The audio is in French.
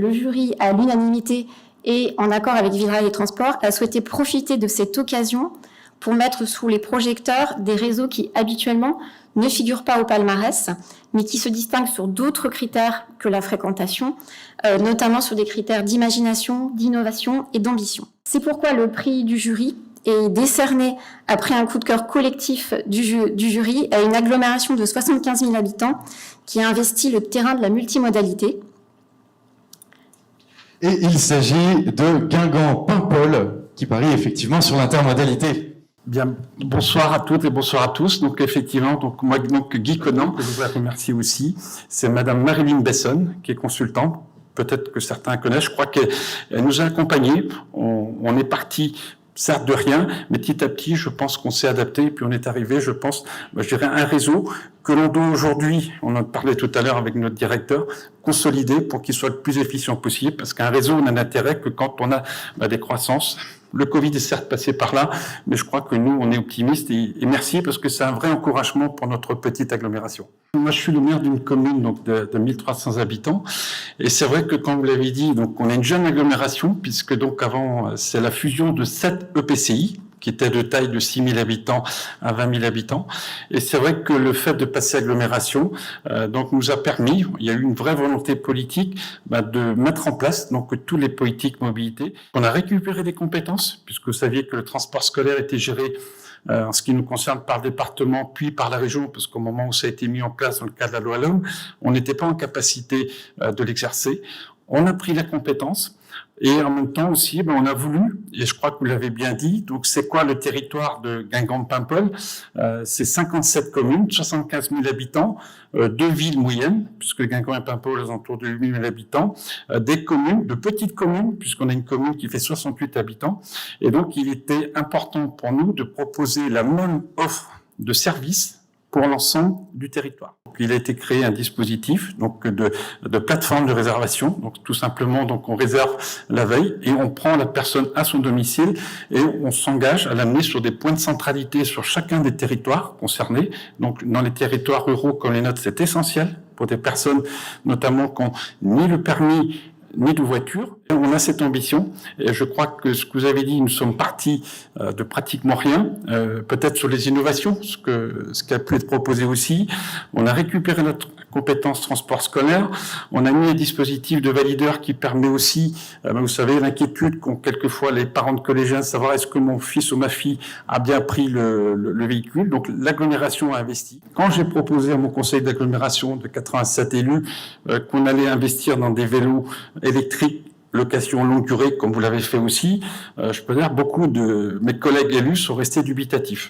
le jury, à l'unanimité et en accord avec Villerail et Transport, a souhaité profiter de cette occasion pour mettre sous les projecteurs des réseaux qui, habituellement, ne figurent pas au palmarès, mais qui se distinguent sur d'autres critères que la fréquentation, notamment sur des critères d'imagination, d'innovation et d'ambition. C'est pourquoi le prix du jury est décerné après un coup de cœur collectif du jury à une agglomération de 75 000 habitants qui a investi le terrain de la multimodalité. Et il s'agit de Guingamp-Paimpol qui parie effectivement sur l'intermodalité. Bien, bonsoir à toutes et bonsoir à tous. Donc effectivement, moi Guy Conan, que je voudrais remercier aussi, c'est Madame Marilyn Besson qui est consultante. Peut-être que certains connaissent. Je crois qu'elle nous a accompagnés. On est parti, certes de rien, mais petit à petit, je pense qu'on s'est adapté. Et puis on est arrivé, je pense, je dirais, à un réseau que l'on doit aujourd'hui, on en parlait tout à l'heure avec notre directeur, consolider pour qu'il soit le plus efficient possible. Parce qu'un réseau n'a d'intérêt que quand on a des croissances. Le Covid est certes passé par là, mais je crois que nous, on est optimistes et merci parce que c'est un vrai encouragement pour notre petite agglomération. Moi, je suis le maire d'une commune donc de 1300 habitants et c'est vrai que quand vous l'avez dit, donc on est une jeune agglomération puisque donc avant c'est la fusion de 7 EPCI qui était de taille de 6 000 habitants à 20 000 habitants. Et c'est vrai que le fait de passer agglomération donc nous a permis, il y a eu une vraie volonté politique de mettre en place donc tous les politiques mobilité. On a récupéré des compétences, puisque vous saviez que le transport scolaire était géré en ce qui nous concerne par le département, puis par la région, parce qu'au moment où ça a été mis en place dans le cadre de la loi L'Homme, on n'était pas en capacité de l'exercer. On a pris la compétence. Et en même temps aussi, on a voulu, et je crois que vous l'avez bien dit, donc c'est quoi le territoire de Guingamp-Paimpol? C'est 57 communes, 75 000 habitants, 2 villes moyennes, puisque Guingamp et Paimpol aux alentours de 8 000 habitants, des communes, de petites communes, puisqu'on a une commune qui fait 68 habitants. Et donc il était important pour nous de proposer la même offre de services pour l'ensemble du territoire. Il a été créé un dispositif donc de plateforme de réservation. Donc tout simplement, donc on réserve la veille et on prend la personne à son domicile et on s'engage à l'amener sur des points de centralité sur chacun des territoires concernés. Donc dans les territoires ruraux comme les nôtres, c'est essentiel pour des personnes notamment qui n'ont ni le permis ni de voiture. On a cette ambition et je crois que ce que vous avez dit, nous sommes partis de pratiquement rien, peut-être sur les innovations, ce qui a pu être proposé aussi. On a récupéré notre compétence transport scolaire, on a mis un dispositif de valideur qui permet aussi, vous savez, l'inquiétude qu'ont quelquefois les parents de collégiens de savoir est-ce que mon fils ou ma fille a bien pris le véhicule. Donc l'agglomération a investi. Quand j'ai proposé à mon conseil d'agglomération de 87 élus qu'on allait investir dans des vélos électriques, location longue durée, comme vous l'avez fait aussi, je peux dire beaucoup de mes collègues élus sont restés dubitatifs.